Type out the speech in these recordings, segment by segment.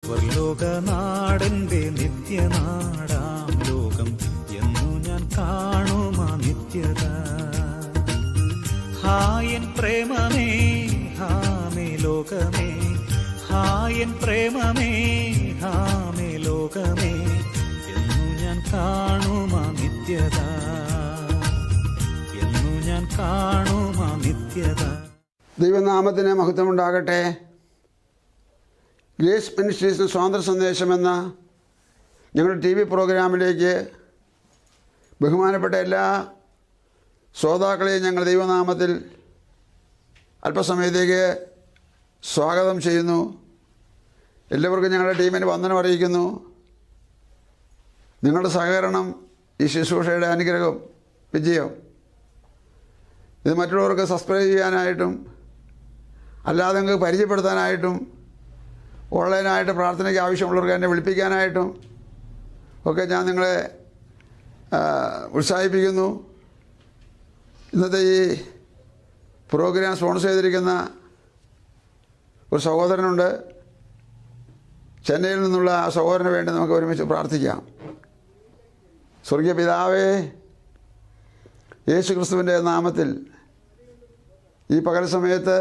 സ്വർലോകനാടന്റെ നിത്യനാടാം ലോകം എന്നു ഞാൻ കാണുമാ നിത്യത. ഹായൻ പ്രേമമേ ഹാമേ ലോകമേ, ഹായൻ പ്രേമമേ ഹാമേ ലോകമേ എന്നു ഞാൻ കാണുമാ നിത്യത, എന്നു ഞാൻ കാണുമാ നിത്യത. ദൈവനാമത്തിന് മഹത്വമുണ്ടാകട്ടെ. ഗ്രേസ് മിനിസ്ട്രീസ് സ്വാതന്ത്ര്യ സന്ദേശം എന്ന ഞങ്ങളുടെ TV പ്രോഗ്രാമിലേക്ക് ബഹുമാനപ്പെട്ട എല്ലാ ശ്രോതാക്കളെയും ഞങ്ങൾ ദൈവനാമത്തിൽ അല്പസമയത്തേക്ക് സ്വാഗതം ചെയ്യുന്നു. എല്ലാവർക്കും ഞങ്ങളുടെ ടീമിന് വന്ദനം അറിയിക്കുന്നു. നിങ്ങളുടെ സഹകരണം ഈ ശുശ്രൂഷയുടെ അനുഗ്രഹം, വിജയം ഇത് മറ്റുള്ളവർക്ക് സബ്സ്ക്രൈബ് ചെയ്യാനായിട്ടും അല്ലാതെ നിങ്ങൾക്ക് പരിചയപ്പെടുത്താനായിട്ടും ഓൺലൈനായിട്ട് പ്രാർത്ഥനയ്ക്ക് ആവശ്യമുള്ളവർക്ക് എന്നെ വിളിപ്പിക്കാനായിട്ടും ഒക്കെ ഞാൻ നിങ്ങളെ ഉത്സാഹിപ്പിക്കുന്നു. ഇന്നത്തെ ഈ പ്രോഗ്രാം സ്പോൺസർ ചെയ്തിരിക്കുന്ന ഒരു സഹോദരനുണ്ട്. ചെന്നൈയിൽ നിന്നുള്ള ആ സഹോദരന് വേണ്ടി നമുക്ക് ഒരുമിച്ച് പ്രാർത്ഥിക്കാം. സ്വർഗീയ പിതാവേ, യേശു ക്രിസ്തുവിൻ്റെ നാമത്തിൽ ഈ പകൽ സമയത്ത്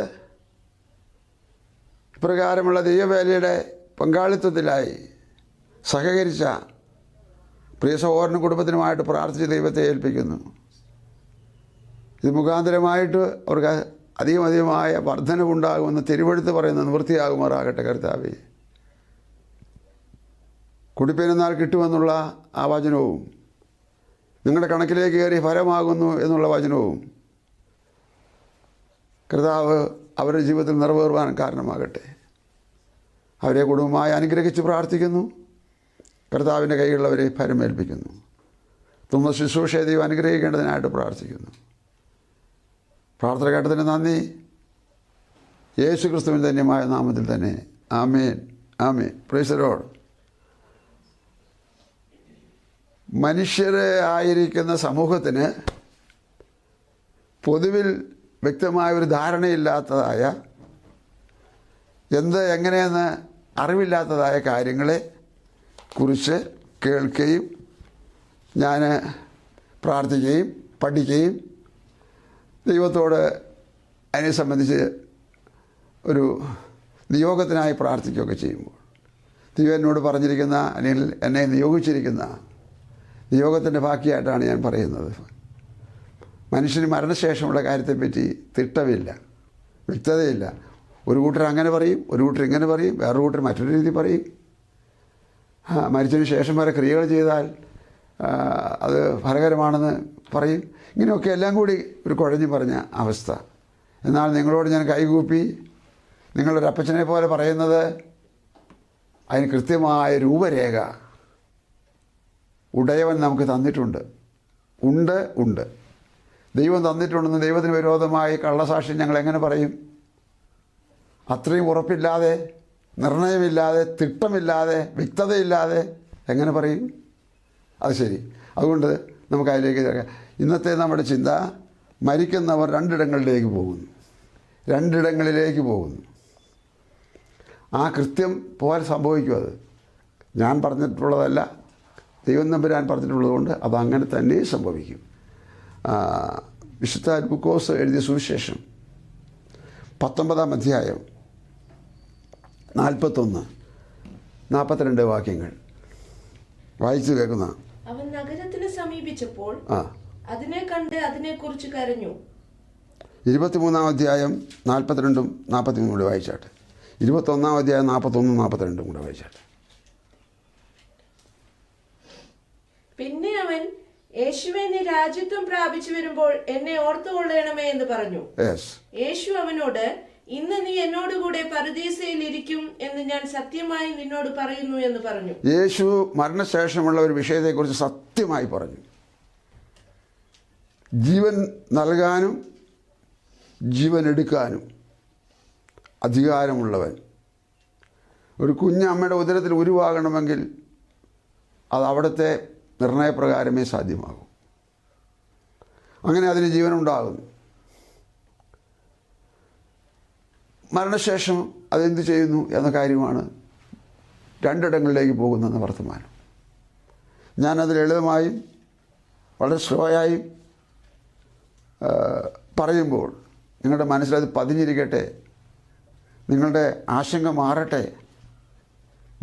ഇപ്രകാരമുള്ള ദൈവവേലയുടെ പങ്കാളിത്തത്തിലായി സഹകരിച്ച പ്രിയ സഹോദരനും കുടുംബത്തിനുമായിട്ട് പ്രാർത്ഥിച്ച് ദൈവത്തെ ഏൽപ്പിക്കുന്നു. ഇത് മുഖാന്തരമായിട്ട് അവർക്ക് അധികമായ വർധനവുണ്ടാകുമെന്ന് തിരുവെഴുത്ത് പറയുന്ന നിവൃത്തിയാകുമാറാകട്ടെ കർത്താവേ. കുടിപ്പേനെന്നാൽ കിട്ടുമെന്നുള്ള ആ വചനവും നിങ്ങളുടെ കണക്കിലേക്ക് കയറി ഫലമാകുന്നു എന്നുള്ള വചനവും കർത്താവ് അവരുടെ ജീവിതത്തിൽ നിറവേറുവാൻ കാരണമാകട്ടെ. അവരെ കുടുംബമായി അനുഗ്രഹിച്ച് പ്രാർത്ഥിക്കുന്നു. കർത്താവിൻ്റെ കൈകളിലവരെ ഫലമേൽപ്പിക്കുന്നു. തുമ്മ ശുശ്രൂഷയെ ദൈവം അനുഗ്രഹിക്കേണ്ടതിനായിട്ട് പ്രാർത്ഥിക്കുന്നു. പ്രാർത്ഥന കേട്ടതിന് നന്ദി. യേശു ക്രിസ്തുവിൻ്റെ ധന്യമായ നാമത്തിൽ തന്നെ ആമേൻ, ആമേൻ. Praise the Lord. മനുഷ്യരെ ആയിരിക്കുന്ന സമൂഹത്തിന് പൊതുവിൽ വ്യക്തമായ ഒരു ധാരണയില്ലാത്തതായ, എങ്ങനെയെന്ന് അറിവില്ലാത്തതായ കാര്യങ്ങളെ കുറിച്ച് കേൾക്കുകയും ഞാൻ പ്രാർത്ഥിക്കുകയും പഠിക്കുകയും ദൈവത്തോട് അതിനെ സംബന്ധിച്ച് ഒരു നിയോഗത്തിനായി പ്രാർത്ഥിക്കുകയൊക്കെ ചെയ്യുമ്പോൾ ദൈവം എന്നോട് പറഞ്ഞിരിക്കുന്ന, അല്ലെങ്കിൽ എന്നെ നിയോഗിച്ചിരിക്കുന്ന നിയോഗത്തിൻ്റെ ബാക്കിയായിട്ടാണ് ഞാൻ പറയുന്നത്. മനുഷ്യന് മരണശേഷമുള്ള കാര്യത്തെപ്പറ്റി തിട്ടമില്ല, വ്യക്തതയില്ല. ഒരു കൂട്ടർ അങ്ങനെ പറയും, ഒരു കൂട്ടർ ഇങ്ങനെ പറയും, വേറൊരു കൂട്ടർ മറ്റൊരു രീതി പറയും. മരിച്ചതിന് ശേഷം വരെ ക്രിയകൾ ചെയ്താൽ അത് ഫലകരമാണെന്ന് പറയും. ഇങ്ങനെയൊക്കെ എല്ലാം കൂടി ഒരു കുഴഞ്ഞു പറഞ്ഞ അവസ്ഥ. എന്നാൽ നിങ്ങളോട് ഞാൻ കൈകൂപ്പി നിങ്ങളൊരപ്പച്ചനെ പോലെ പറയുന്നത്, അതിന് കൃത്യമായ രൂപരേഖ ഉടയവൻ നമുക്ക് തന്നിട്ടുണ്ട്. ഉണ്ട് ദൈവം തന്നിട്ടുണ്ടെന്ന് ദൈവത്തിന് വിരോധമായി കള്ളസാക്ഷ്യം ഞങ്ങൾ എങ്ങനെ പറയും? അത്രയും ഉറപ്പില്ലാതെ, നിർണയമില്ലാതെ, തിട്ടമില്ലാതെ, വ്യക്തതയില്ലാതെ എങ്ങനെ പറയും? അത് ശരി. അതുകൊണ്ട് നമുക്ക് അതിലേക്ക് ഇറങ്ങാം. ഇന്നത്തെ നമ്മുടെ ചിന്ത, മരിക്കുന്നവർ രണ്ടിടങ്ങളിലേക്ക് പോകുന്നു. ആ കൃത്യം പോലെ സംഭവിക്കും. അത് ഞാൻ പറഞ്ഞിട്ടുള്ളതല്ല, ദൈവം തമ്പുരാൻ പറഞ്ഞിട്ടുള്ളതുകൊണ്ട് അതങ്ങനെ തന്നെ സംഭവിക്കും. വിശുദ്ധ ലൂക്കോസ് എഴുതിയ സുവിശേഷം 19-ാം അധ്യായം 41-42 വാക്യങ്ങൾ വായിച്ചു കേൾക്കുന്ന. അവൻ നഗരത്തിന് സമീപിച്ചപ്പോൾ അതിനെ കണ്ട് അതിനെക്കുറിച്ച് കരഞ്ഞു. 23-ാം അധ്യായം 42-ഉം 43-ഉം കൂടെ വായിച്ചാട്ടെ. 21-ാം അധ്യായം 41-ഉം 42-ഉം കൂടെ വായിച്ചാട്ടെ. പിന്നെ അവൻ, യേശുവേ, നീ രാജ്യത്വം പ്രാപിച്ചു വരുമ്പോൾ എന്നെ ഓർത്തുകൊള്ളണമേ എന്ന് പറഞ്ഞു. യേശു അവനോട്, ഇന്ന് നീ എന്നോടുകൂടെ പരദീസയിൽ ഇരിക്കും എന്ന് ഞാൻ സത്യമായി നിന്നോട് പറയുന്നു എന്ന് പറഞ്ഞു. യേശു മരണശേഷമുള്ള ഒരു വിഷയത്തെക്കുറിച്ച് സത്യമായി പറഞ്ഞു. ജീവൻ നൽകാനും ജീവൻ എടുക്കാനും അധികാരമുള്ളവൻ. ഒരു കുഞ്ഞ് അമ്മയുടെ ഉദരത്തിൽ ഉരുവാകണമെങ്കിൽ അത് അവിടുത്തെ നിർണയപ്രകാരമേ സാധ്യമാകൂ. അങ്ങനെ അതിന് ജീവനുണ്ടാകുന്നു. മരണശേഷം അതെന്ത് ചെയ്യുന്നു എന്ന കാര്യമാണ് രണ്ടിടങ്ങളിലേക്ക് പോകുന്നെന്ന് വർത്തമാനം. ഞാനത് ലളിതമായും വളരെ സ്ലോയായും പറയുമ്പോൾ നിങ്ങളുടെ മനസ്സിലത് പതിഞ്ഞിരിക്കട്ടെ, നിങ്ങളുടെ ആശങ്ക മാറട്ടെ,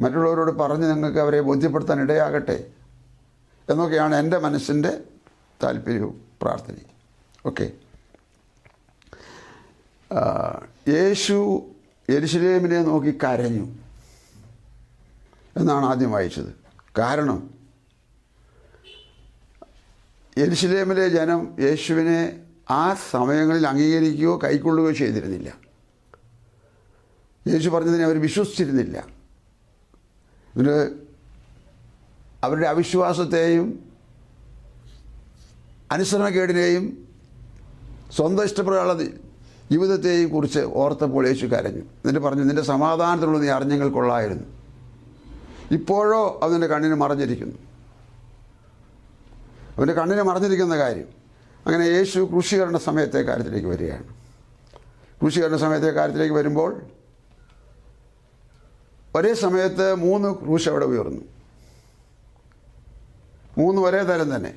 മറ്റുള്ളവരോട് പറഞ്ഞ് നിങ്ങൾക്ക് അവരെ ബോധ്യപ്പെടുത്താൻ ഇടയാകട്ടെ എന്നൊക്കെയാണ് എൻ്റെ മനസ്സിൻ്റെ താല്പര്യവും പ്രാർത്ഥനയും. ഓക്കെ. യേശു യെരുശലേമിനെ നോക്കി കരഞ്ഞു എന്നാണ് ആദ്യം വായിച്ചത്. കാരണം യെരുശലേമിലെ ജനം യേശുവിനെ ആ സമയങ്ങളിൽ അംഗീകരിക്കുകയോ കൈക്കൊള്ളുകയോ ചെയ്തിരുന്നില്ല. യേശു പറഞ്ഞതിനെ അവർ വിശ്വസിച്ചിരുന്നില്ല. എന്നിട്ട് അവരുടെ അവിശ്വാസത്തെയും അനുസരണക്കേടിനെയും സ്വന്തം ഇഷ്ടപ്രകാരം ജീവിതത്തെയും കുറിച്ച് ഓർത്തപ്പോൾ യേശു കരഞ്ഞു. എന്നിട്ട് പറഞ്ഞു, നിൻ്റെ സമാധാനത്തിലുള്ള നീ അറിഞ്ഞെങ്കിൽ കൊള്ളായിരുന്നു, ഇപ്പോഴോ അവൻ്റെ കണ്ണിന് മറഞ്ഞിരിക്കുന്നു. അവൻ്റെ കണ്ണിന് മറഞ്ഞിരിക്കുന്ന കാര്യം. അങ്ങനെ യേശു ക്രൂശീകരണ സമയത്തെ കാര്യത്തിലേക്ക് വരികയാണ്. ക്രൂശീകരണ സമയത്തെ കാര്യത്തിലേക്ക് വരുമ്പോൾ ഒരേ സമയത്ത് 3 ക്രൂശ് അവിടെ ഉയർന്നു. 3 ഒരേ തരം തന്നെ.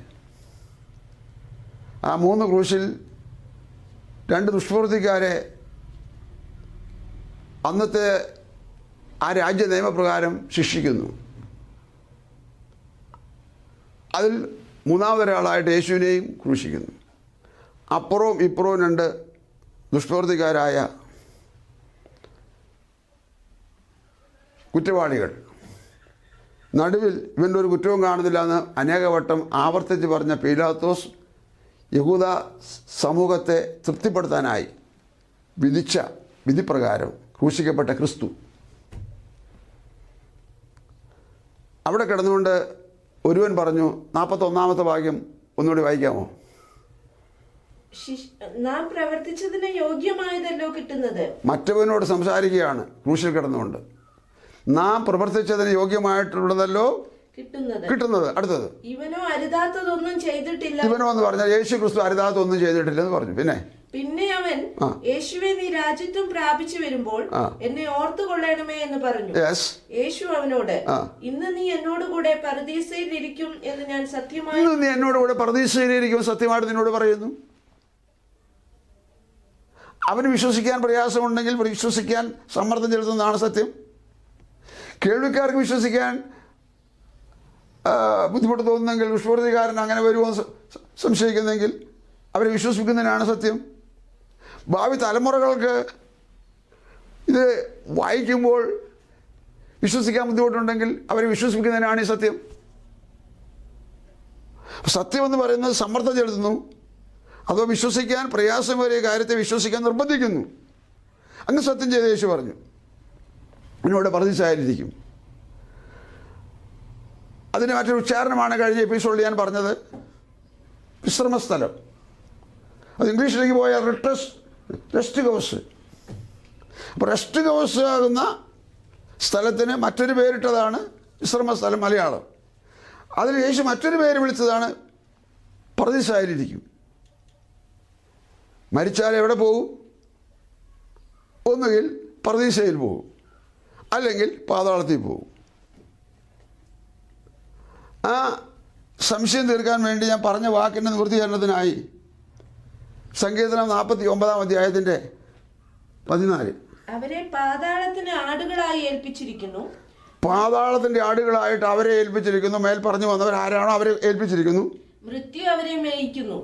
ആ 3 ക്രൂശിൽ 2 ദുഷ്പ്രവൃത്തിക്കാരെ അന്നത്തെ ആ രാജ്യ നിയമപ്രകാരം ശിക്ഷിക്കുന്നു. അതിൽ 3ാമതൊരാളായിട്ട് യേശുവിനെയും ക്രൂശിക്കുന്നു. അപ്പുറവും ഇപ്പുറവും 2 ദുഷ്പ്രവൃത്തിക്കാരായ കുറ്റവാളികൾ. നടുവിൽ ഇവൻ്റെ ഒരു കുറ്റവും കാണുന്നില്ല എന്ന് അനേകവട്ടം ആവർത്തിച്ച് പറഞ്ഞ പീലാത്തോസ് യഹൂദ സമൂഹത്തെ തൃപ്തിപ്പെടുത്താനായി വിധിച്ച വിധിപ്രകാരം ക്രൂശിക്കപ്പെട്ട ക്രിസ്തു അവിടെ കിടന്നുകൊണ്ട് ഒരുവൻ പറഞ്ഞു, 41ാമത്തെ വാക്യം ഒന്നുകൂടി വായിക്കാമോ? നാം പ്രവർത്തിച്ചതിന് യോഗ്യമായതല്ലോ കിട്ടുന്നത്. മറ്റവനോട് സംസാരിക്കുകയാണ് ക്രൂശിൽ കിടന്നുകൊണ്ട്. നാം പ്രവർത്തിച്ചതിന് യോഗ്യമായിട്ടുള്ളതല്ലോ കിട്ടുന്നത്. അടുത്തത്, ഇവനോ അരുതാത്തതൊന്നും ചെയ്തിട്ടില്ല. ഇവനോ എന്ന് പറഞ്ഞാൽ യേശു ക്രിസ്തു അരുതാത്തൊന്നും ചെയ്തിട്ടില്ലെന്ന് പറഞ്ഞു. പിന്നെ അവൻ, യേശുവേ നീ രാജ്യത്വം പ്രാപിച്ചു വരുമ്പോൾ എന്നെ ഓർത്തുകൊള്ളണമേ എന്ന് പറഞ്ഞു. യേശു അവനോട്, ഇന്ന് നീ എന്നോടുകൂടെ പരദീസയിൽ ഇരിക്കും എന്ന് ഞാൻ സത്യമായിട്ട് നിന്നോട് പറയുന്നു. അവന് വിശ്വസിക്കാൻ പ്രയാസമുണ്ടെങ്കിൽ വിശ്വസിക്കാൻ സമ്മർദ്ദം ചെലുത്തുന്നതാണ് സത്യം. കേൾവിക്കാർക്ക് വിശ്വസിക്കാൻ ബുദ്ധിമുട്ട് തോന്നുന്നെങ്കിൽ, ദുഷ്പ്രവൃത്തിക്കാരൻ അങ്ങനെ വരുമോ സംശയിക്കുന്നെങ്കിൽ അവരെ വിശ്വസിക്കുന്നതിനാണ് സത്യം. ഭാവി തലമുറകൾക്ക് ഇത് വായിക്കുമ്പോൾ വിശ്വസിക്കാൻ ബുദ്ധിമുട്ടുണ്ടെങ്കിൽ അവരെ വിശ്വസിക്കുന്നതിനാണ് ഈ സത്യം. സത്യമെന്ന് പറയുന്നത് സമ്മർദ്ദം ചെലുത്തുന്നു, അതോ വിശ്വസിക്കാൻ പ്രയാസമേറിയ കാര്യത്തെ വിശ്വസിക്കാൻ നിർബന്ധിക്കുന്നു. അങ്ങ് സത്യം ചെയ്ത് യേശു പറഞ്ഞു, എന്നോട് പരദീസയിലിരിക്കും. അതിന് മറ്റൊരു ഉച്ചാരണമാണ് കഴിഞ്ഞ എപ്പിസോഡിൽ ഞാൻ പറഞ്ഞത്, വിശ്രമസ്ഥലം. അത് ഇംഗ്ലീഷിലേക്ക് പോയാൽ റെസ്റ്റ് ഹൗസ്. അപ്പോൾ റെസ്റ്റ് ഹൗസ് ആകുന്ന സ്ഥലത്തിന് മറ്റൊരു പേരിട്ടതാണ് വിശ്രമസ്ഥലം മലയാളം. അതിന് യേശു മറ്റൊരു പേര് വിളിച്ചതാണ് പരദീസയിലിരിക്കും. മരിച്ചാൽ എവിടെ പോകും? ഒന്നുകിൽ പരദീസയിൽ പോകും, അല്ലെങ്കിൽ പാതാളത്തിൽ പോകും. ആ സംശയം തീർക്കാൻ വേണ്ടി ഞാൻ പറഞ്ഞ വാക്കിൻ്റെ നിവൃത്തീകരണത്തിനായി സങ്കീർത്തനം 49-ാം അധ്യായത്തിൻ്റെ 14 അവരെ പാതാളത്തിന് ആടുകളായി ഏൽപ്പിച്ചിരിക്കുന്നു. പാതാളത്തിൻ്റെ ആടുകളായിട്ട് അവരെ ഏൽപ്പിച്ചിരിക്കുന്നു. മേൽ പറഞ്ഞു വന്നവർ ആരാണോ അവരെ ഏൽപ്പിച്ചിരിക്കുന്നു. മൃത്യു അവരെ മേയിക്കുന്നു.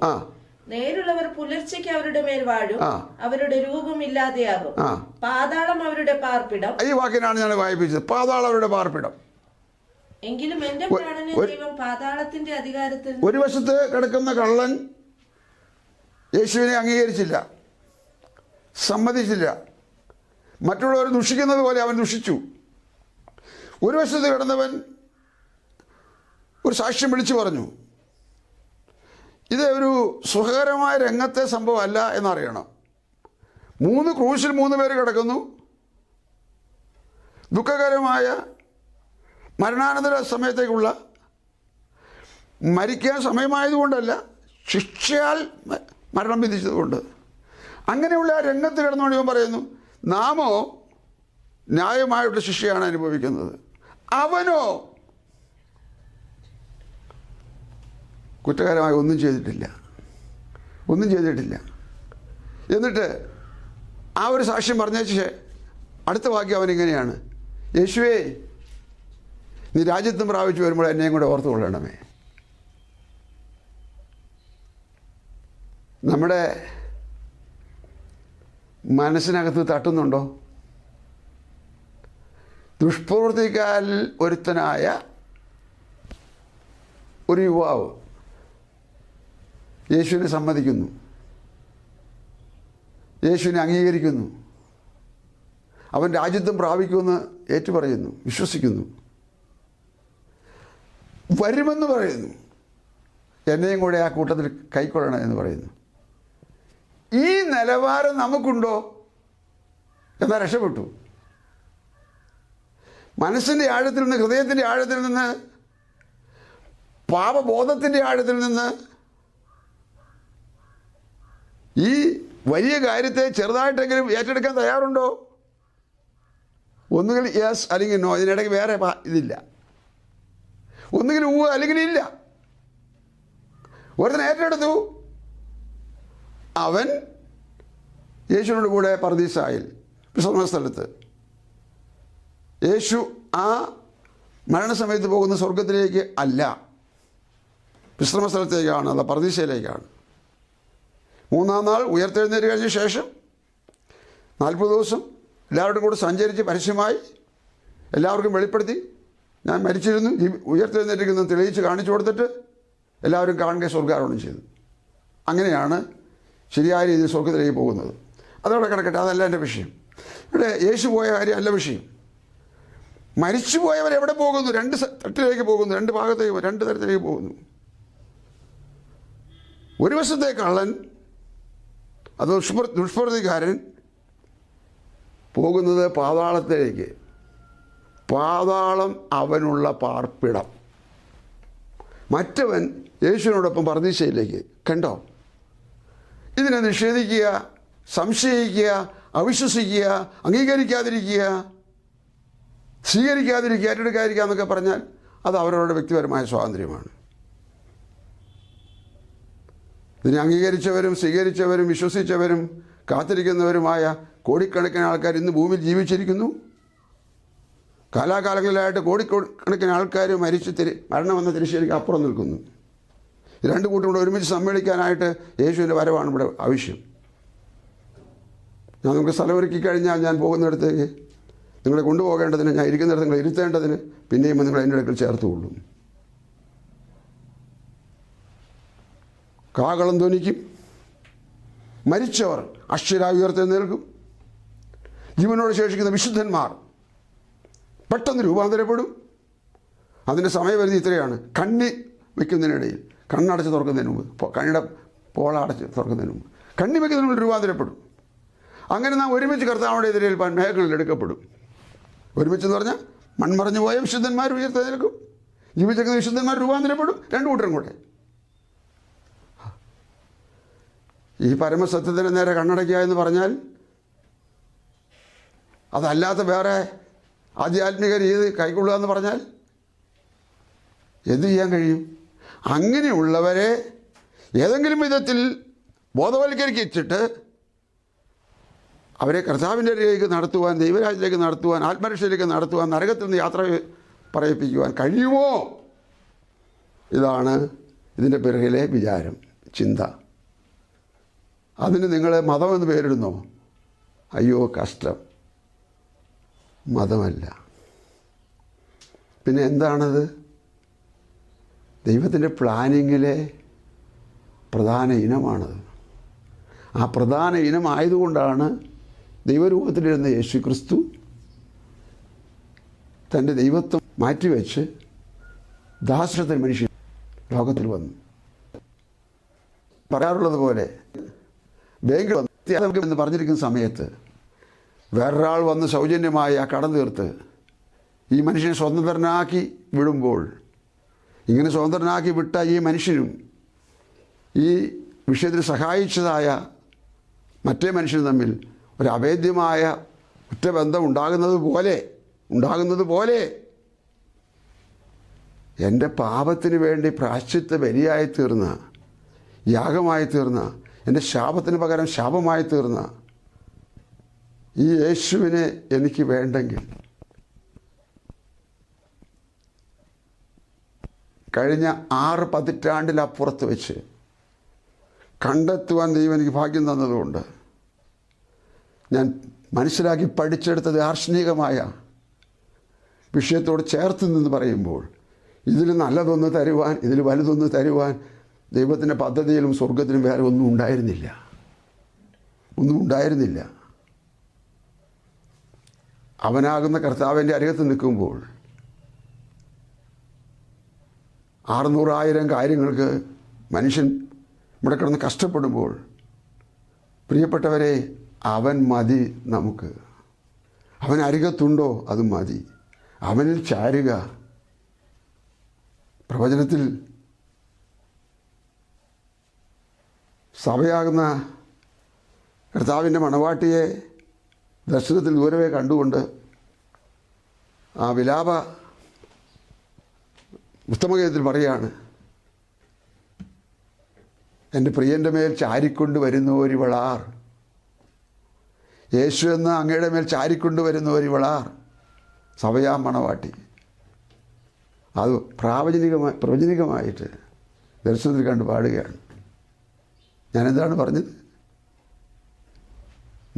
നേരുള്ളവർ പുലർച്ചയ്ക്ക് അവരുടെ മേൽ വാഴും, അവരുടെ രൂപം ഇല്ലാതെയാകും. പാതാളം അവരുടെ പാർപ്പിടം. ഈ വാക്കിനാണ് ഞാൻ വായിപ്പിച്ചത്, പാതാളം അവരുടെ പാർപ്പിടം. എങ്കിലും എന്റെ പ്രാണനെ ദൈവം പാതാളത്തിന്റെ അധികാരത്തിൽ. ഒരു വശത്ത് കിടക്കുന്ന കള്ളൻ യേശുവിനെ അംഗീകരിച്ചില്ല, സമ്മതിച്ചില്ല. മറ്റുള്ളവർ ദുഷിക്കുന്നത് പോലെ അവൻ ദുഷിച്ചു. ഒരു വശത്ത് കിടന്നവൻ ഒരു സാക്ഷ്യം വിളിച്ചു പറഞ്ഞു. ഇത് ഒരു സുഖകരമായ രംഗത്തെ സംഭവമല്ല എന്നറിയണം. 3 ക്രൂശിൽ 3 പേര് കിടക്കുന്നു. ദുഃഖകരമായ മരണാനന്തര സമയത്തേക്കുള്ള, മരിക്കാൻ സമയമായതുകൊണ്ടല്ല, ശിക്ഷയാൽ മരണം വിധിച്ചതുകൊണ്ട്. അങ്ങനെയുള്ള ആ രംഗത്ത് കിടന്നുകൊണ്ട് ഇവൻ പറയുന്നു, നാമോ ന്യായമായിട്ടുള്ള ശിക്ഷയാണ് അനുഭവിക്കുന്നത്. അവനോ കുറ്റകരമായി ഒന്നും ചെയ്തിട്ടില്ല. എന്നിട്ട് ആ ഒരു സാക്ഷ്യം പറഞ്ഞേച്ച് അടുത്ത വാക്യം അവനിങ്ങനെയാണ്: യേശുവേ, നീ രാജ്യത്വം പ്രാപിച്ചു വരുമ്പോൾ എന്നെയും കൂടെ ഓർത്തു കൊള്ളണമേ. നമ്മുടെ മനസ്സിനകത്ത് തട്ടുന്നുണ്ടോ? ദുഷ്പ്രവൃത്തിക്കാൽ ഒരുത്തനായ ഒരു യുവാവ് യേശുവിനെ സമ്മതിക്കുന്നു, യേശുവിനെ അംഗീകരിക്കുന്നു, അവൻ രാജ്യത്വം പ്രാപിക്കുമെന്ന് ഏറ്റുപറയുന്നു, വിശ്വസിക്കുന്നു, വരുമെന്ന് പറയുന്നു, എന്നെയും കൂടെ ആ കൂട്ടത്തിൽ കൈക്കൊള്ളണം എന്ന് പറയുന്നു. ഈ നിലവാരം നമുക്കുണ്ടോ? എന്നാൽ രക്ഷപ്പെട്ടു. മനസ്സിൻ്റെ ആഴത്തിൽ നിന്ന്, ഹൃദയത്തിൻ്റെ ആഴത്തിൽ നിന്ന്, പാപബോധത്തിൻ്റെ ആഴത്തിൽ നിന്ന് ഈ വലിയ കാര്യത്തെ ചെറുതായിട്ടെങ്കിലും ഏറ്റെടുക്കാൻ തയ്യാറുണ്ടോ? ഒന്നുകിൽ യെസ് അല്ലെങ്കിൽ നോ, ഇതിനിടയ്ക്ക് വേറെ ഇതില്ല. ഒന്നുകിൽ ഊ അല്ലെങ്കിൽ ഇല്ല. ഒരുത്തൻ ഏറ്റെടുത്തു, അവൻ യേശുവിനോട് കൂടെ പർദീസായിൽ വിശ്രമസ്ഥലത്ത്. യേശു ആ മരണസമയത്ത് പോകുന്ന സ്വർഗത്തിലേക്ക് അല്ല, വിശ്രമസ്ഥലത്തേക്കാണ്, അല്ല പർദീസയിലേക്കാണ്. 3-ാം നാൾ ഉയർത്തെഴുന്നേറ്റ് കഴിഞ്ഞ ശേഷം 40 ദിവസം എല്ലാവരുടെ കൂടെ സഞ്ചരിച്ച് പരസ്യമായി എല്ലാവർക്കും വെളിപ്പെടുത്തി ഞാൻ മരിച്ചിരുന്നു, ഉയർത്തെഴുന്നേറ്റിരിക്കുന്നു തെളിയിച്ച് കാണിച്ചു കൊടുത്തിട്ട് എല്ലാവരും കാണുക സ്വർഗ്ഗാരോഹണം ചെയ്തു. അങ്ങനെയാണ് ശരിയായ രീതിയിൽ സ്വർഗത്തിലേക്ക് പോകുന്നത്. അതവിടെ കിടക്കട്ടെ, അതല്ല എൻ്റെ വിഷയം. ഇവിടെ യേശു പോയ കാര്യം അല്ല വിഷയം. മരിച്ചുപോയവർ എവിടെ പോകുന്നു? 2 തട്ടിലേക്ക് പോകുന്നു, 2 ഭാഗത്തേക്ക്, 2 തരത്തിലേക്ക് പോകുന്നു. ഒരു വശത്തെ കള്ളൻ, അത് ദുഷ്പ്രവൃത്തിക്കാരൻ പോകുന്നത് പാതാളത്തിലേക്ക്. പാതാളം അവനുള്ള പാർപ്പിടം. മറ്റവൻ യേശുവിനോടൊപ്പം പർദീസയിലേക്ക്. കണ്ടോ? ഇതിനെ നിഷേധിക്കുക, സംശയിക്കുക, അവിശ്വസിക്കുക, അംഗീകരിക്കാതിരിക്കുക, സ്വീകരിക്കാതിരിക്കുക, ഏറ്റെടുക്കാതിരിക്കുക എന്നൊക്കെ പറഞ്ഞാൽ അത് അവരവരുടെ വ്യക്തിപരമായ സ്വാതന്ത്ര്യമാണ്. ഇതിനെ അംഗീകരിച്ചവരും സ്വീകരിച്ചവരും വിശ്വസിച്ചവരും കാത്തിരിക്കുന്നവരുമായ കോടിക്കണക്കിന് ആൾക്കാർ ഇന്ന് ഭൂമിയിൽ ജീവിച്ചിരിക്കുന്നു. കാലാകാലങ്ങളിലായിട്ട് കോടിക്കണക്കിന് ആൾക്കാർ മരണം എന്ന തിരിശേരിക്ക് അപ്പുറം നിൽക്കുന്നു. 2 കൂട്ടം കൂടെ ഒരുമിച്ച് സമ്മേളിക്കാനായിട്ട് യേശുവിൻ്റെ വരവാണ് ഇവിടെ ആവശ്യം. നമുക്ക് സ്ഥലമൊരുക്കി കഴിഞ്ഞാൽ ഞാൻ പോകുന്നിടത്തേക്ക് നിങ്ങളെ കൊണ്ടുപോകേണ്ടതിന്, ഞാൻ ഇരിക്കുന്നിടത്ത് നിങ്ങളെ ഇരുത്തേണ്ടതിന് പിന്നെയും നിങ്ങൾ എൻ്റെ അടുക്കൽ ചേർത്തുകൊള്ളും. കാഹളം ധ്വനിക്കും, മരിച്ചവർ അക്ഷരായി ഉയർത്തെഴുന്നേൽക്കും, ജീവനോട് ശേഷിക്കുന്ന വിശുദ്ധന്മാർ പെട്ടെന്ന് രൂപാന്തരപ്പെടും. അതിൻ്റെ സമയപരിധി ഇത്രയാണ്: കണ്ണി വയ്ക്കുന്നതിനിടയിൽ, കണ്ണടച്ച് തുറക്കുന്നതിന് മുമ്പ്, കണ്ണിയുടെ പോള അടച്ച് തുറക്കുന്നതിന് മുമ്പ്, കണ്ണി വയ്ക്കുന്നതിന് മുമ്പ് രൂപാന്തരപ്പെടും. അങ്ങനെ നാം ഒരുമിച്ച് കർത്താവിൻ്റെ എതിരേൽപ്പാൻ മേഘങ്ങളിൽ എടുക്കപ്പെടും. ഒരുമിച്ചെന്ന് പറഞ്ഞാൽ മൺമറഞ്ഞു പോയ വിശുദ്ധന്മാർ ഉയർത്തെഴുന്നേൽക്കും, ജീവിച്ചിരിക്കുന്ന വിശുദ്ധന്മാർ രൂപാന്തരപ്പെടും. 2 കൂട്ടരും കൂടെ. ഈ പരമസത്യത്തിന് നേരെ കണ്ണടയ്ക്കുക എന്ന് പറഞ്ഞാൽ അതല്ലാത്ത വേറെ ആധ്യാത്മിക രീതി കൈക്കൊള്ളുക എന്ന് പറഞ്ഞാൽ എന്തു ചെയ്യാൻ കഴിയും? അങ്ങനെയുള്ളവരെ ഏതെങ്കിലും വിധത്തിൽ ബോധവൽക്കരിച്ചിട്ട് അവരെ കർത്താവിൻ്റെ അരികിലേക്ക് നടത്തുവാൻ, ദൈവരാജ്യത്തിലേക്ക് നടത്തുവാൻ, ആത്മരക്ഷയിലേക്ക് നടത്തുവാൻ, നരകത്തിൽ നിന്ന് യാത്ര പറയിപ്പിക്കുവാൻ കഴിയുമോ? ഇതാണ് ഇതിൻ്റെ പിറകിലെ വിചാരം, ചിന്ത. അതിന് നിങ്ങൾ മതമെന്ന് പേരിടുന്നോ? അയ്യോ കഷ്ടം. മതമല്ല. പിന്നെ എന്താണത്? ദൈവത്തിൻ്റെ പ്ലാനിങ്ങിലെ പ്രധാന ഇനമാണത്. ആ പ്രധാന ഇനമായതുകൊണ്ടാണ് ദൈവരൂപത്തിലിരുന്ന യേശു ക്രിസ്തു തൻ്റെ ദൈവത്വം മാറ്റിവെച്ച് ദാസത്വ മനുഷ്യൻ ലോകത്തിൽ വന്നു. പറയാറുള്ളത് പോലെ ബാങ്കിൽ വന്ന് എന്ന് പറഞ്ഞിരിക്കുന്ന സമയത്ത് വേറൊരാൾ വന്ന് സൗജന്യമായി ആ കടം തീർത്ത് ഈ മനുഷ്യനെ സ്വതന്ത്രനാക്കി വിടുമ്പോൾ, ഇങ്ങനെ സ്വതന്ത്രനാക്കി വിട്ട ഈ മനുഷ്യനും ഈ വിഷയത്തിൽ സഹായിച്ചതായ മറ്റേ മനുഷ്യനും തമ്മിൽ ഒരു അഭേദ്യമായ ഒറ്റബന്ധം ഉണ്ടാകുന്നത് പോലെ എൻ്റെ പാപത്തിന് വേണ്ടി പ്രായശ്ചിത്ത ബലിയായി തീർന്ന, യാഗമായി തീർന്ന, എൻ്റെ ശാപത്തിന് പകരം ശാപമായി തീർന്ന ഈ യേശുവിനെ എനിക്ക് വേണ്ടെങ്കിൽ കഴിഞ്ഞ 6 പതിറ്റാണ്ടിലപ്പുറത്ത് വെച്ച് കണ്ടെത്തുവാൻ ദൈവം എനിക്ക് ഭാഗ്യം തന്നതുകൊണ്ട് ഞാൻ മനസ്സിലാക്കി പഠിച്ചെടുത്ത ദാർശനികമായ വിഷയത്തോട് ചേർത്ത് നിന്ന് പറയുമ്പോൾ ഇതിൽ നല്ലതൊന്ന് തരുവാൻ, ഇതിൽ വലുതൊന്ന് തരുവാൻ ദൈവത്തിൻ്റെ പദ്ധതിയിലും സ്വർഗത്തിലും വേറെ ഒന്നും ഉണ്ടായിരുന്നില്ല. അവനാകുന്ന കർത്താവിൻ്റെ അരികത്ത് നിൽക്കുമ്പോൾ 600,000 കാര്യങ്ങൾക്ക് മനുഷ്യൻ ഇവിടെ കിടന്ന് കഷ്ടപ്പെടുമ്പോൾ, പ്രിയപ്പെട്ടവരെ, അവൻ മതി നമുക്ക്. അവൻ അരികത്തുണ്ടോ അത് മതി. അവനിൽ ചാരുക. പ്രവചനത്തിൽ സഭയാകുന്ന കർത്താവിൻ്റെ മണവാട്ടിയെ ദർശനത്തിൽ ദൂരവേ കണ്ടുകൊണ്ട് ആ വിലാപ ഉത്തമഗീതത്തിൽ പറയാണ്, എൻ്റെ പ്രിയൻ്റെ മേൽ ചാരിക്കൊണ്ട് വരുന്നോരിവളാർ, യേശു എന്ന അങ്ങയുടെ മേൽ ചാരിക്കൊണ്ട് വരുന്നോരിവളാർ, സഭയാ മണവാട്ടി. അത് പ്രവചനികമായിട്ട് ദർശനത്തിൽ കണ്ട് പാടുകയാണ്. ഞാനെന്താണ് പറഞ്ഞത്?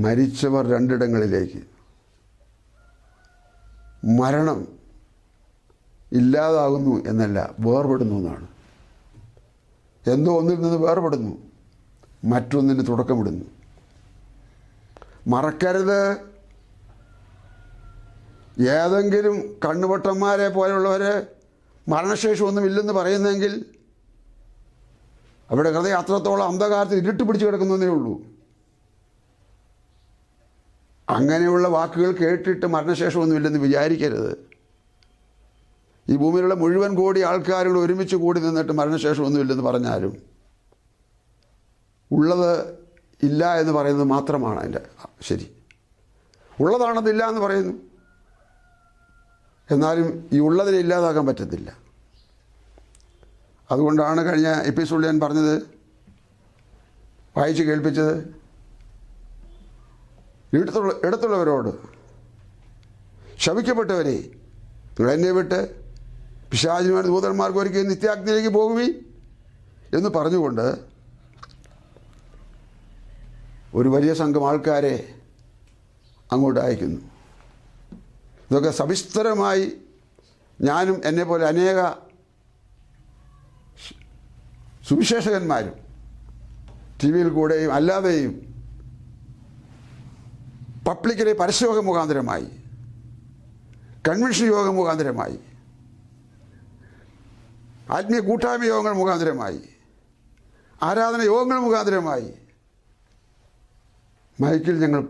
മരിച്ചവർ 2 ഇടങ്ങളിലേക്ക്, മരണം ഇല്ലാതാകുന്നു എന്നല്ല, വേർപെടുന്നു എന്നാണ്. എന്തോ ഒന്നിൽ നിന്ന് വേർപെടുന്നു, മറ്റൊന്നിന് തുടക്കമിടുന്നു. മറക്കരുത്, ഏതെങ്കിലും കണ്ണുപൊട്ടന്മാരെ പോലെയുള്ളവർ മരണശേഷം ഒന്നുമില്ലെന്ന് പറയുന്നെങ്കിൽ അവിടെ ഹൃദയം അത്രത്തോളം അന്ധകാരത്തിൽ ഇരുട്ട് പിടിച്ചു കിടക്കുന്നതേ ഉള്ളൂ. അങ്ങനെയുള്ള വാക്കുകൾ കേട്ടിട്ട് മരണശേഷമൊന്നുമില്ലെന്ന് വിചാരിക്കരുത്. ഈ ഭൂമിയിലുള്ള മുഴുവൻ കോടി ആൾക്കാരുകൾ ഒരുമിച്ച് കൂടി നിന്നിട്ട് മരണശേഷമൊന്നുമില്ലെന്ന് പറഞ്ഞാലും ഉള്ളത് ഇല്ല എന്ന് പറയുന്നത് മാത്രമാണ് അതിൻ്റെ ശരി. ഉള്ളതാണതില്ല എന്ന് പറയുന്നു, എന്നാലും ഈ ഉള്ളതിനെ ഇല്ലാതാക്കാൻ പറ്റത്തില്ല. അതുകൊണ്ടാണ് കഴിഞ്ഞ എപ്പിസോഡിൽ ഞാൻ പറഞ്ഞത്, വായിച്ച് കേൾപ്പിച്ചത്, ഇടത്തുള്ളവരോട്, ശപിക്കപ്പെട്ടവരെ, നിങ്ങൾ എന്നെ വിട്ട് പിശാചിനുമായിട്ട് ദൂതന്മാർക്ക് ഒരിക്കലും നിത്യാഗ്നിയിലേക്ക് പോകുവീ എന്ന് പറഞ്ഞുകൊണ്ട് ഒരു വലിയ സംഘം ആൾക്കാരെ അങ്ങോട്ട് അയക്കുന്നു. ഇതൊക്കെ സവിസ്തരമായി ഞാനും എന്നെപ്പോലെ അനേക സുവിശേഷകന്മാരും ടി വിയിൽ കൂടെയും അല്ലാതെയും പബ്ലിക്കിലെ പരസ്യയോഗ മുഖാന്തരമായി, കൺവെൻഷൻ യോഗം മുഖാന്തരമായി, ആത്മീയ കൂട്ടായ്മ യോഗങ്ങൾ മുഖാന്തരമായി, ആരാധന യോഗങ്ങൾ മുഖാന്തരമായി മൈക്കിൽ ഞങ്ങൾ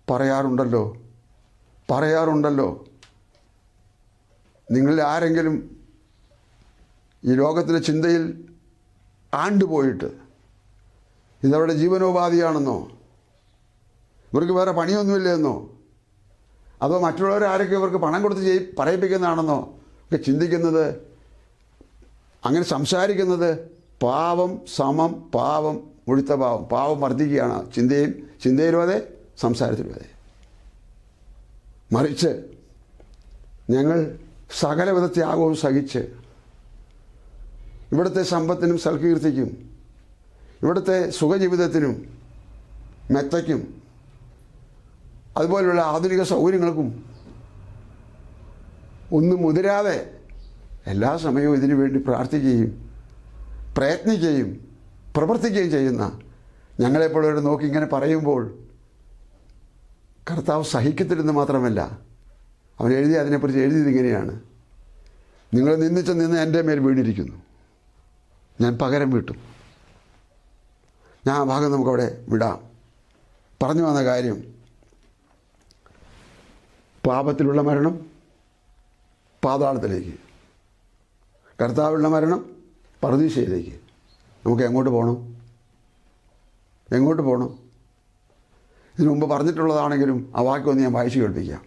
പറയാറുണ്ടല്ലോ നിങ്ങളിൽ ആരെങ്കിലും ഈ ലോകത്തിലെ ചിന്തയിൽ ആണ്ടുപോയിട്ട് ഇതവരുടെ ജീവനോപാധിയാണെന്നോ, ഇവർക്ക് വേറെ പണിയൊന്നുമില്ലെന്നോ, അതോ മറ്റുള്ളവരാരൊക്കെ ഇവർക്ക് പണം കൊടുത്ത് പറയിപ്പിക്കുന്നതാണെന്നോ ഒക്കെ ചിന്തിക്കുന്നത്, അങ്ങനെ സംസാരിക്കുന്നത് പാവം സമം പാവം മുഴുത്ത പാവം. പാവം വർദ്ധിക്കുകയാണ് ചിന്തയിലും അതെ, സംസാരത്തിലും അതെ. മറിച്ച് ഞങ്ങൾ സകലവിധ ത്യാഗവും സഹിച്ച് ഇവിടുത്തെ സമ്പത്തിനും സൽകീർത്തിക്കും, ഇവിടുത്തെ സുഖജീവിതത്തിനും മെത്തയ്ക്കും അതുപോലെയുള്ള ആധുനിക സൗകര്യങ്ങൾക്കും ഒന്നും മുതിരാതെ എല്ലാ സമയവും ഇതിനു വേണ്ടി പ്രാർത്ഥിക്കുകയും പ്രയത്നിക്കുകയും പ്രവർത്തിക്കുകയും ചെയ്യുന്ന ഞങ്ങളെപ്പോഴൊരു നോക്കി ഇങ്ങനെ പറയുമ്പോൾ കർത്താവ് സഹിക്കത്തില്ലെന്ന് മാത്രമല്ല, അവൻ അതിനെക്കുറിച്ച് എഴുതിയത് ഇങ്ങനെയാണ്: നിങ്ങൾ നിന്ന് എൻ്റെ മേൽ വീണിരിക്കുന്നു, ഞാൻ പകരം വീട്ടും. ഞാൻ ആ ഭാഗം നമുക്കവിടെ വിടാം. പറഞ്ഞു വന്ന കാര്യം, പാപത്തിലുള്ള മരണം പാതാളത്തിലേക്ക്, കർത്താവിലുള്ള മരണം പറുദീസയിലേക്ക്. നമുക്ക് എങ്ങോട്ട് പോകണം? ഇതിനു മുമ്പ് പറഞ്ഞിട്ടുള്ളതാണെങ്കിലും ആ വാക്യമൊന്ന് ഞാൻ വായിച്ചു കേൾപ്പിക്കാം.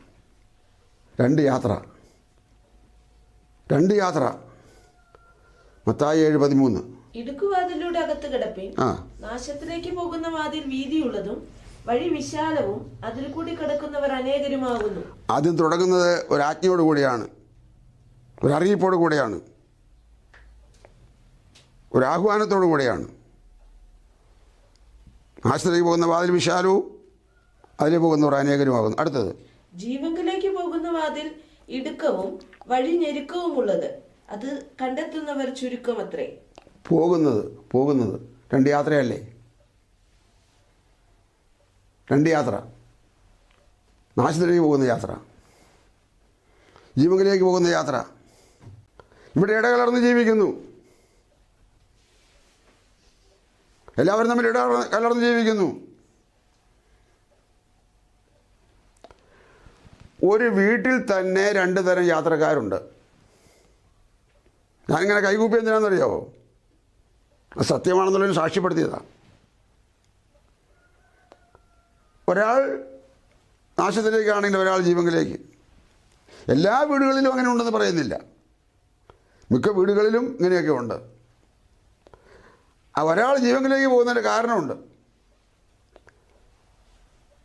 2 യാത്ര. 2 യാത്ര. മത്തായി 7:13. ഇടുക്കുവാതിലൂടെ അകത്ത് കിടപ്പിൻ. ആ, നാശത്തിലേക്ക് പോകുന്ന വാതിൽ വീതിയുള്ളതും വഴി വിശാലവും അതിൽ കൂടി കിടക്കുന്നവർ അനേകരുമാകുന്നു. ആദ്യം തുടങ്ങുന്നത് ഒരാജ്ഞയോട് കൂടിയാണ്, ഒരറിയിപ്പോട് കൂടെയാണ്, ഒരാഹ്വാനത്തോടു കൂടെയാണ്. നാശത്തിലേക്ക് പോകുന്ന വാതിൽ വിശാലവും അതിലേക്ക് പോകുന്നവർ അനേകരുമാകുന്നു. അടുത്തത്, ജീവങ്കിലേക്ക് പോകുന്ന വാതിൽ ഇടുക്കവും വഴി ഞെരുക്കവുമുള്ളത്, അത് കണ്ടെത്തുന്നവർ ചുരുക്കമത്രേ. പോകുന്നത് 2 യാത്രയല്ലേ? 2 യാത്ര. നാശത്തിലേക്ക് പോകുന്ന യാത്ര, ജീവങ്കിലേക്ക് പോകുന്ന യാത്ര. ഇവിടെ ഇടകലർന്ന് ജീവിക്കുന്നു. എല്ലാവരും തമ്മിൽ കലർന്ന് ജീവിക്കുന്നു. ഒരു വീട്ടിൽ തന്നെ 2 തരം യാത്രക്കാരുണ്ട്. ഞാനിങ്ങനെ കൈകൂപ്പി എന്തിനാണെന്നറിയാമോ? സത്യമാണെന്നുള്ളതിന് സാക്ഷ്യപ്പെടുത്തിയതാണ്. ഒരാൾ നാശത്തിലേക്കാണെങ്കിൽ ഒരാൾ ജീവങ്കിലേക്ക്. എല്ലാ വീടുകളിലും അങ്ങനെ ഉണ്ടെന്ന് പറയുന്നില്ല, മിക്ക വീടുകളിലും ഇങ്ങനെയൊക്കെ ഉണ്ട്. ഒരാൾ ജീവങ്കിലേക്ക് പോകുന്നതിൻ്റെ കാരണമുണ്ട്.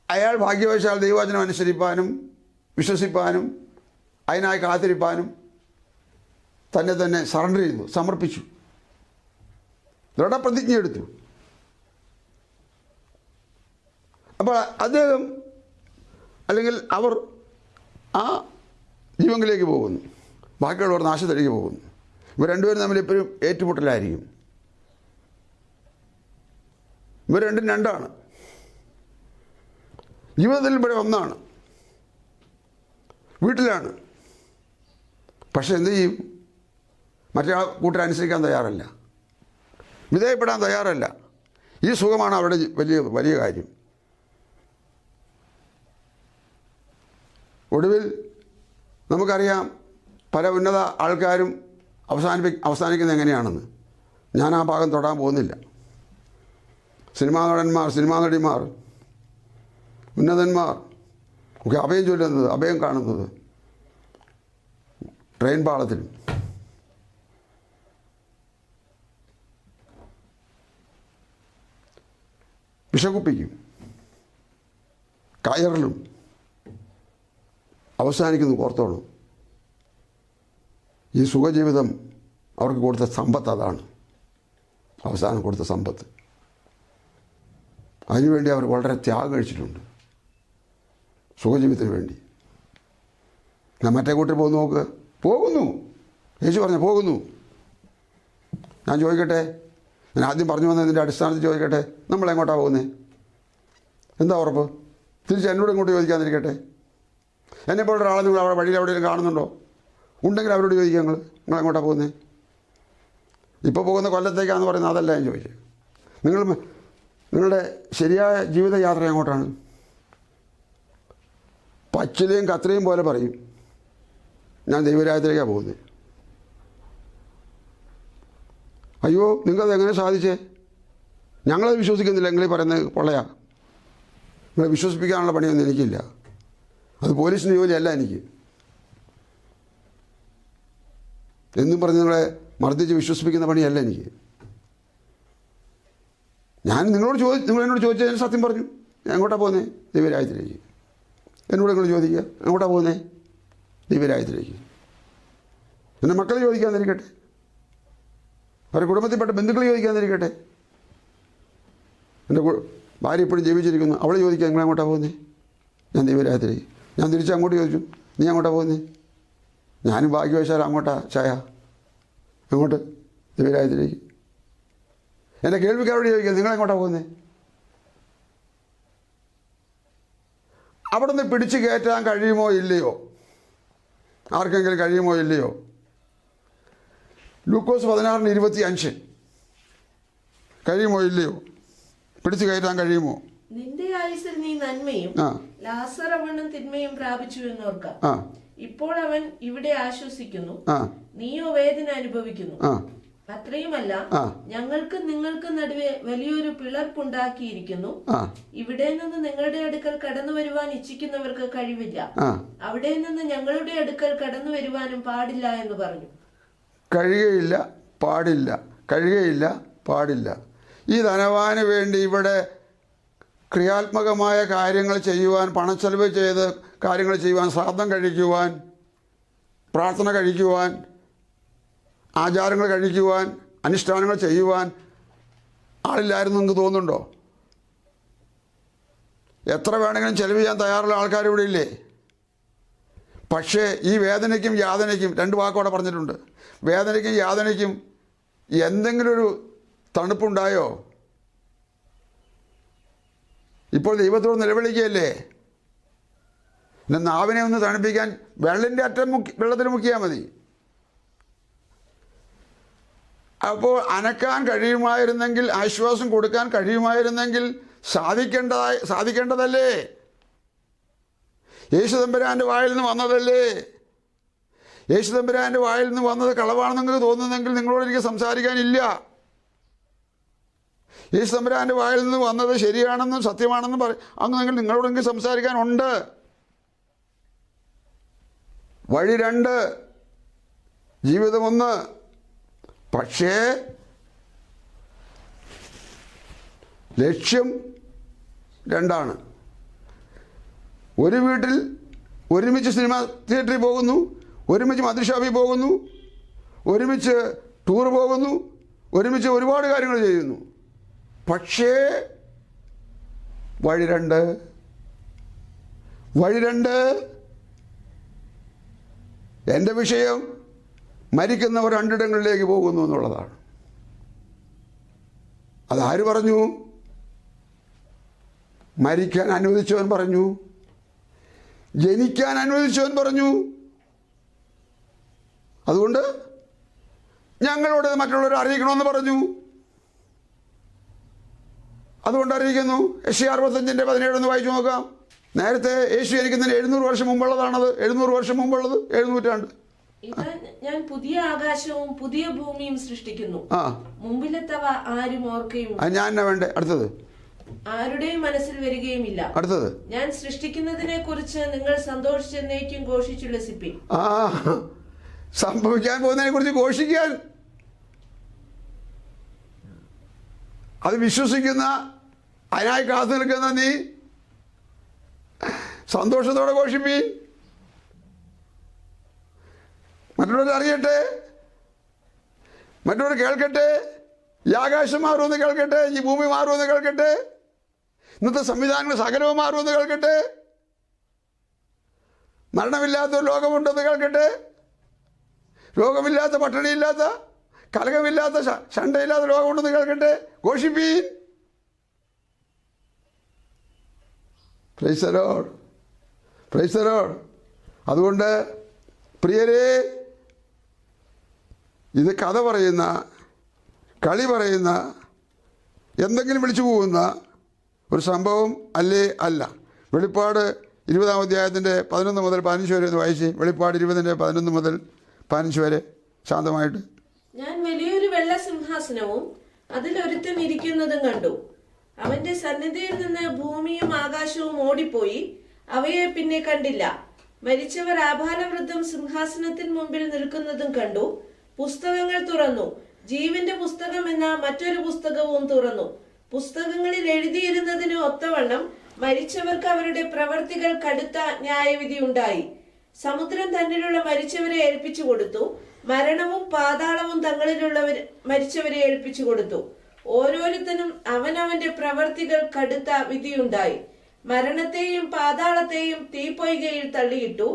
അയാൾ ഭാഗ്യവശാൽ ദൈവവചനം അനുസരിപ്പാനും വിശ്വസിപ്പാനും അതിനായി കാത്തിരിപ്പാനും തന്നെ സറണ്ടർ ചെയ്തു, സമർപ്പിച്ചു, ദൃഢപ്രതിജ്ഞ എടുത്തു. അപ്പോൾ അദ്ദേഹം അല്ലെങ്കിൽ അവർ ആ ജീവങ്കിലേക്ക് പോകുന്നു, ബാക്കിയുള്ളവർ നാശത്തിലേക്ക് പോകുന്നു. ഇവർ രണ്ടുപേരും തമ്മിൽ എപ്പോഴും ഏറ്റുമുട്ടലായിരിക്കും. ഇവർ രണ്ടും രണ്ടാണ്. ജീവിതത്തിൽ ഇവിടെ ഒന്നാണ്, വീട്ടിലാണ്. പക്ഷെ എന്ത് ചെയ്യും? മറ്റേ കൂട്ടരനുസരിക്കാൻ തയ്യാറല്ല, വിധേയപ്പെടാൻ തയ്യാറല്ല. ഈ സുഖമാണ് അവിടെ വലിയ കാര്യം. ഒടുവിൽ നമുക്കറിയാം പല ഉന്നത ആൾക്കാരും അവസാനിക്കുന്നത് എങ്ങനെയാണെന്ന്. ഞാൻ ആ ഭാഗം തൊടാൻ പോകുന്നില്ല. സിനിമാ നടന്മാർ, സിനിമാ നടിമാർ, ഉന്നതന്മാർ ഒക്കെ അഭയം ചൊല്ലുന്നത്, അഭയം കാണുന്നത് ട്രെയിൻ പാളത്തിലും. വിഷകുപ്പിക്കും, കയറിലും അവസാനിക്കുന്നു. ഓർത്തോണം, ഈ സുഖജീവിതം അവർക്ക് കൊടുത്ത സമ്പത്ത് അതാണ്. അവസാനം കൊടുത്ത സമ്പത്ത്. അതിനുവേണ്ടി അവർ വളരെ ത്യാഗം കഴിച്ചിട്ടുണ്ട്, സുഖജീവിതത്തിന് വേണ്ടി. ഞാൻ മറ്റേ കൂട്ടർ പോകുന്നു, നോക്ക്, പോകുന്നു. യേശു പറഞ്ഞു പോകുന്നു. ഞാൻ ചോദിക്കട്ടെ, ഞാൻ ആദ്യം പറഞ്ഞു വന്നതിൻ്റെ അടിസ്ഥാനത്തിൽ ചോദിക്കട്ടെ, നമ്മളെങ്ങോട്ടാണ് പോകുന്നത്? എന്താ ഉറപ്പ്? തിരിച്ച് എന്നോട് ഇങ്ങോട്ട് ചോദിക്കാതിരിക്കട്ടെ. എന്നെപ്പോലെ ഒരാളെ നിങ്ങൾ അവിടെ വഴിയിൽ എവിടെയെങ്കിലും കാണുന്നുണ്ടോ? ഉണ്ടെങ്കിൽ അവരോട് ചോദിക്കുക, നിങ്ങളെങ്ങോട്ടാണ് പോകുന്നത്? ഇപ്പോൾ പോകുന്ന കൊല്ലത്തേക്കാണെന്ന് പറയുന്നത് അതല്ല ഞാൻ ചോദിച്ചത്. നിങ്ങളുടെ ശരിയായ ജീവിതയാത്ര എങ്ങോട്ടാണ്? പച്ചിലയും കത്രയും പോലെ പറയും, ഞാൻ ദൈവരാജ്യത്തിലേക്കാണ് പോകുന്നത്. അയ്യോ, നിങ്ങളത് എങ്ങനെ സാധിച്ചേ? ഞങ്ങളത് വിശ്വസിക്കുന്നില്ല, നിങ്ങൾ പറയുന്നത് പൊള്ളയാ. നിങ്ങളെ വിശ്വസിപ്പിക്കാനുള്ള പണിയൊന്നും എനിക്കില്ല. അത് പോലീസിൻ്റെ ജോലിയല്ല എനിക്ക്. എന്നും പറഞ്ഞ് നിങ്ങളെ മർദ്ദിച്ച് വിശ്വസിപ്പിക്കുന്ന പണിയല്ല എനിക്ക്. ഞാൻ നിങ്ങൾ എന്നോട് ചോദിച്ചാൽ ഞാൻ സത്യം പറഞ്ഞു. ഞാൻ എങ്ങോട്ടാണ് പോകുന്നത്? ദൈവരാജ്യത്തിലേക്ക്. എന്നോട് നിങ്ങൾ ചോദിക്കുക, എങ്ങോട്ടാണ് പോകുന്നത്? ദൈവരാജ്യത്തിലേക്ക്. എൻ്റെ മക്കളെ ചോദിക്കാതിരിക്കട്ടെ, അവരുടെ കുടുംബത്തിൽപ്പെട്ട ബന്ധുക്കൾ ചോദിക്കാതിരിക്കട്ടെ. എൻ്റെ ഭാര്യ എപ്പോഴും ജീവിച്ചിരിക്കുന്നു, അവളെ ചോദിക്കുക, നിങ്ങൾ എങ്ങോട്ടാണ് പോകുന്നത്? ഞാൻ ദൈവരാജ്യത്തിലേക്ക്. ഞാൻ തിരിച്ചങ്ങോട്ട് ചോദിച്ചു, നീ എങ്ങോട്ടാണ് പോകുന്നത്? ഞാനും ഭാഗ്യവശാൽ അങ്ങോട്ടാ ചായ. എങ്ങോട്ട്? ദൈവരാജ്യത്തിലേക്ക്. എൻ്റെ കേൾവിക്കാരോട് ചോദിക്കുക, നിങ്ങളെങ്ങോട്ടാണ് പോകുന്നത്? അവിടെ നിന്ന് പിടിച്ച് കയറ്റാൻ കഴിയുമോ ഇല്ലയോ? ആർക്കെങ്കിലും കഴിയുമോ ഇല്ലയോ? ലൂക്കോസ് 16:25 കഴിയുമോ ഇല്ലയോ? പിടിച്ചു കയറ്റാൻ കഴിയുമോ? നിന്റെ ആയുസ്സിൽ നീ നന്മയും ലാസർ അവനും തിന്മയും പ്രാപിച്ചു എന്നോർക്കാം. ഇപ്പോൾ അവൻ ഇവിടെ ആശ്വസിക്കുന്നു, നീയോ വേദന അനുഭവിക്കുന്നു. അത്രയുമല്ല, ആ ഞങ്ങൾക്ക് നിങ്ങൾക്ക് നടുവെ വലിയൊരു പിളർപ്പുണ്ടാക്കിയിരിക്കുന്നു. ആ ഇവിടെ നിന്ന് നിങ്ങളുടെ അടുക്കൽ കടന്നു വരുവാൻ ഇച്ഛിക്കുന്നവർക്ക് കഴിവില്ല, ആ അവിടെ നിന്ന് ഞങ്ങളുടെ അടുക്കൽ കടന്നു വരുവാനും പാടില്ല എന്ന് പറഞ്ഞു. കഴിയുകയില്ല, പാടില്ല, കഴിയുകയില്ല, പാടില്ല. ഈ ധനവാന് വേണ്ടി ഇവിടെ ക്രിയാത്മകമായ കാര്യങ്ങൾ ചെയ്യുവാൻ, പണച്ചെലവ് ചെയ്ത് കാര്യങ്ങൾ ചെയ്യുവാൻ, ശ്രാദ്ധം കഴിക്കുവാൻ, പ്രാർത്ഥന കഴിക്കുവാൻ, ആചാരങ്ങൾ കഴിക്കുവാൻ, അനുഷ്ഠാനങ്ങൾ ചെയ്യുവാൻ ആളില്ലായിരുന്നു എന്ന് തോന്നുന്നുണ്ടോ? എത്ര വേണമെങ്കിലും ചെലവ് ചെയ്യാൻ തയ്യാറുള്ള ആൾക്കാർ ഇവിടെ ഇല്ലേ? പക്ഷേ ഈ വേദനയ്ക്കും യാതനയ്ക്കും, രണ്ട് വാക്കോടെ പറഞ്ഞിട്ടുണ്ട്, വേദനയ്ക്കും യാതനയ്ക്കും എന്തെങ്കിലും ഒരു തണുപ്പുണ്ടായോ? ഇപ്പോൾ ദൈവത്തോട് നിലവിളിക്കുകയല്ലേ? പിന്നെ നാവിനെ ഒന്ന് തണുപ്പിക്കാൻ വെള്ളത്തിൻ്റെ അറ്റം വെള്ളത്തിൽ മുക്കിയാൽ മതി. അപ്പോൾ അനക്കാൻ കഴിയുമായിരുന്നെങ്കിൽ, ആശ്വാസം കൊടുക്കാൻ കഴിയുമായിരുന്നെങ്കിൽ സാധിക്കേണ്ടതല്ലേ? യേശുതമ്പുരാൻ്റെ വായിൽ നിന്ന് വന്നതല്ലേ? യേശുതമ്പുരാൻ്റെ വായിൽ നിന്ന് വന്നത് കളവാണെന്ന് നിങ്ങൾക്ക് തോന്നുന്നെങ്കിൽ നിങ്ങളോട് എനിക്ക് സംസാരിക്കാനില്ല. യേശുതമ്പുരാൻ്റെ വായിൽ നിന്ന് വന്നത് ശരിയാണെന്നും സത്യമാണെന്നും അങ്ങ് നിങ്ങളോട് എനിക്ക് സംസാരിക്കാനുണ്ട്. വഴി രണ്ട്, ജീവിതം ഒന്ന്. പക്ഷേ ലക്ഷ്യം രണ്ടാണ്. ഒരു വീട്ടിൽ ഒരുമിച്ച് സിനിമ തിയേറ്ററിൽ പോകുന്നു, ഒരുമിച്ച് മദ്യഷാപ്പിൽ പോകുന്നു, ഒരുമിച്ച് ടൂർ പോകുന്നു, ഒരുമിച്ച് ഒരുപാട് കാര്യങ്ങൾ ചെയ്യുന്നു. പക്ഷേ വഴി രണ്ട്. എൻ്റെ വിഷയം മരിക്കുന്നവർ രണ്ടിടങ്ങളിലേക്ക് പോകുന്നു എന്നുള്ളതാണ്. അതാര് പറഞ്ഞു? മരിക്കാൻ അനുവദിച്ചവൻ പറഞ്ഞു, ജനിക്കാൻ അനുവദിച്ചവൻ പറഞ്ഞു. അതുകൊണ്ട് ഞങ്ങളോട് മറ്റുള്ളവരെ അറിയിക്കണമെന്ന് പറഞ്ഞു. അതുകൊണ്ട് അറിയിക്കുന്നു. യെശയ്യാ 65:17 ഒന്ന് വായിച്ചു നോക്കാം. നേരത്തെ യേശു ജനിക്കുന്നതിന് 700 വർഷം മുമ്പുള്ളതാണത്. 700 വർഷം മുമ്പുള്ളത് 7 നൂറ്റാണ്ട്. ഞാൻ പുതിയ ആകാശവും പുതിയ ഭൂമിയും സൃഷ്ടിക്കുന്നു, മുമ്പിലെത്തവ ആരും ഓർക്കുകയും ഞാൻ എന്നാ വേണ്ടേ? അടുത്തത് ആരുടെയും മനസ്സിൽ വരികയുമില്ല. അടുത്തത് ഞാൻ സൃഷ്ടിക്കുന്നതിനെ കുറിച്ച് നിങ്ങൾ സന്തോഷിച്ചെന്നേക്കും ഘോഷിച്ചു ലസിപ്പിൻ. സംഭവിക്കാൻ പോകുന്നതിനെ കുറിച്ച് ഘോഷിക്കാൻ, അത് വിശ്വസിക്കുന്ന, അതിനായി കാത്തു നിൽക്കുന്ന നീ സന്തോഷത്തോടെ ഘോഷിപ്പീൻ. മറ്റുള്ളവർ അറിയട്ടെ, മറ്റുള്ളവർ കേൾക്കട്ടെ. ഈ ആകാശം മാറുമെന്ന് കേൾക്കട്ടെ, ഈ ഭൂമി മാറുമെന്ന് കേൾക്കട്ടെ, ഇന്നത്തെ സംവിധാനങ്ങൾ സകലവും മാറുമെന്ന് കേൾക്കട്ടെ, മരണമില്ലാത്തൊരു ലോകമുണ്ടെന്ന് കേൾക്കട്ടെ, രോഗമില്ലാത്ത, പട്ടിണിയില്ലാത്ത, കലകമില്ലാത്ത, ശണ്ടയില്ലാത്ത ലോകമുണ്ടെന്ന് കേൾക്കട്ടെ. ഘോഷിപ്പീൻ. Praise the Lord, praise the Lord. അതുകൊണ്ട് പ്രിയരേ, ഇത് കഥ പറയുന്ന, കളി പറയുന്ന, എന്തെങ്കിലും വിളിച്ചു പോകുന്ന ഒരു സംഭവം അല്ലേ? അല്ല. വെളിപ്പാട് 20-ാം അധ്യായത്തിൻ്റെ 11 മുതൽ 15 വരെ ഒന്ന് വായിച്ച്. വെളിപ്പാട് 20-ന്റെ 11 മുതൽ 15 വരെ ശാന്തമായിട്ട്. ഞാൻ വലിയൊരു വെള്ള സിംഹാസനവും അതിലൊരുത്തൻ ഇരിക്കുന്നതും കണ്ടു. അവന്റെ സന്നിധിയിൽ നിന്ന് ഭൂമിയും ആകാശവും ഓടിപ്പോയി, അവയെ പിന്നെ കണ്ടില്ല. മരിച്ചവർ ആഭാലവൃദ്ധം സിംഹാസനത്തിന് മുമ്പിൽ നിൽക്കുന്നതും കണ്ടു. പുസ്തകങ്ങൾ തുറന്നു. ജീവന്റെ പുസ്തകം എന്ന മറ്റൊരു പുസ്തകവും തുറന്നു. പുസ്തകങ്ങളിൽ എഴുതിയിരുന്നതിന് ഒത്തവണ്ണം മരിച്ചവർക്ക് അവരുടെ പ്രവർത്തികൾ കടുത്ത ന്യായവിധി ഉണ്ടായി. സമുദ്രം തന്നിലുള്ള മരിച്ചവരെ ഏൽപ്പിച്ചു കൊടുത്തു. മരണവും പാതാളവും തങ്ങളിലുള്ളവർ മരിച്ചവരെ ഏൽപ്പിച്ചു കൊടുത്തു. ഓരോരുത്തനും അവനവന്റെ പ്രവർത്തികൾ കടുത്ത വിധിയുണ്ടായി. മരണത്തെയും പാതാളത്തെയും തീപ്പൊയ്കയിൽ തള്ളിയിട്ടു.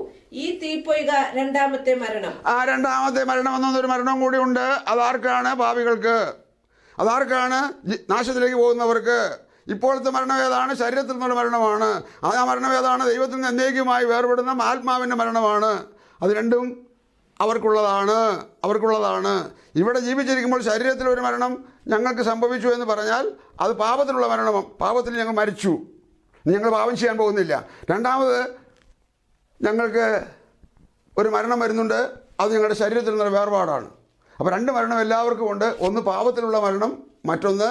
ഈ തീപ്പൊയ്ക രണ്ടാമത്തെ മരണം. രണ്ടാമത്തെ മരണം എന്നൊരു മരണവും കൂടി ഉണ്ട്. അതാർക്കാണ്? പാപികൾക്ക്. അതാർക്കാണ്? നാശത്തിലേക്ക് പോകുന്നവർക്ക്. ഇപ്പോഴത്തെ മരണം ഏതാണ്? ശരീരത്തിൽ നിന്നുള്ള മരണമാണ്. ആ മരണം ഏതാണ്? ദൈവത്തിൽ നിന്ന് എന്നേക്കുമായി വേർപെടുന്ന ആത്മാവിൻ്റെ മരണമാണ്. അത് രണ്ടും അവർക്കുള്ളതാണ്. ഇവിടെ ജീവിച്ചിരിക്കുമ്പോൾ ശരീരത്തിലൊരു മരണം ഞങ്ങൾക്ക് സംഭവിച്ചു എന്ന് പറഞ്ഞാൽ അത് പാപത്തിലുള്ള മരണം. പാപത്തിൽ ഞങ്ങൾ മരിച്ചു, ഞങ്ങൾ പാപം ചെയ്യാൻ പോകുന്നില്ല. രണ്ടാമത് ഞങ്ങൾക്ക് ഒരു മരണം വരുന്നുണ്ട്, അത് ഞങ്ങളുടെ ശരീരത്തിൽ നിന്നുള്ള വേർപാടാണ്. അപ്പോൾ രണ്ട് മരണം എല്ലാവർക്കും ഉണ്ട്. ഒന്ന് പാപത്തിലുള്ള മരണം, മറ്റൊന്ന്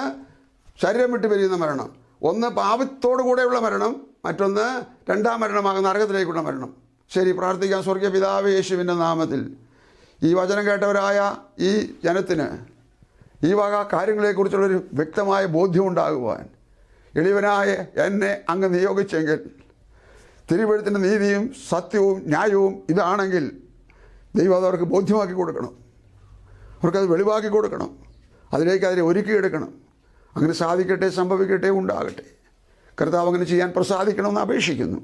ശരീരം വിട്ട് പിരിയുന്ന മരണം. ഒന്ന് പാപത്തോടു കൂടെയുള്ള മരണം, മറ്റൊന്ന് രണ്ടാം മരണമാകുന്ന നരകത്തിലേക്കുള്ള മരണം. ശരി, പ്രാർത്ഥിക്കാം. സ്വർഗീയ പിതാവേ, യേശുവിൻ്റെ നാമത്തിൽ ഈ വചനം കേട്ടവരായ ഈ ജനത്തിന് ഈ വക കാര്യങ്ങളെക്കുറിച്ചുള്ളൊരു വ്യക്തമായ ബോധ്യം ഉണ്ടാകുവാൻ എളിയവനായ എന്നെ അങ്ങ് നിയോഗിച്ചെങ്കിൽ, തിരുവെഴുത്തിൻ്റെ നീതിയും സത്യവും ന്യായവും ഇതാണെങ്കിൽ ദൈവം അതവർക്ക് ബോധ്യമാക്കി കൊടുക്കണം, അവർക്കത് വെളിവാക്കി കൊടുക്കണം, അതിനെ ഒരുക്കിയെടുക്കണം. അങ്ങനെ സാധിക്കട്ടെ, സംഭവിക്കട്ടെ, ഉണ്ടാകട്ടെ. കർത്താവ് അങ്ങനെ ചെയ്യാൻ പ്രസാദിക്കണമെന്ന് അപേക്ഷിക്കുന്നു.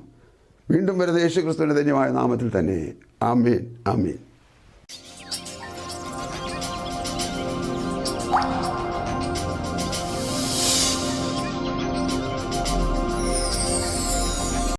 വീണ്ടും വരുന്ന യേശു ക്രിസ്തുവിൻ്റെ ധന്യമായ നാമത്തിൽ തന്നെ. ആമേൻ, ആമേൻ.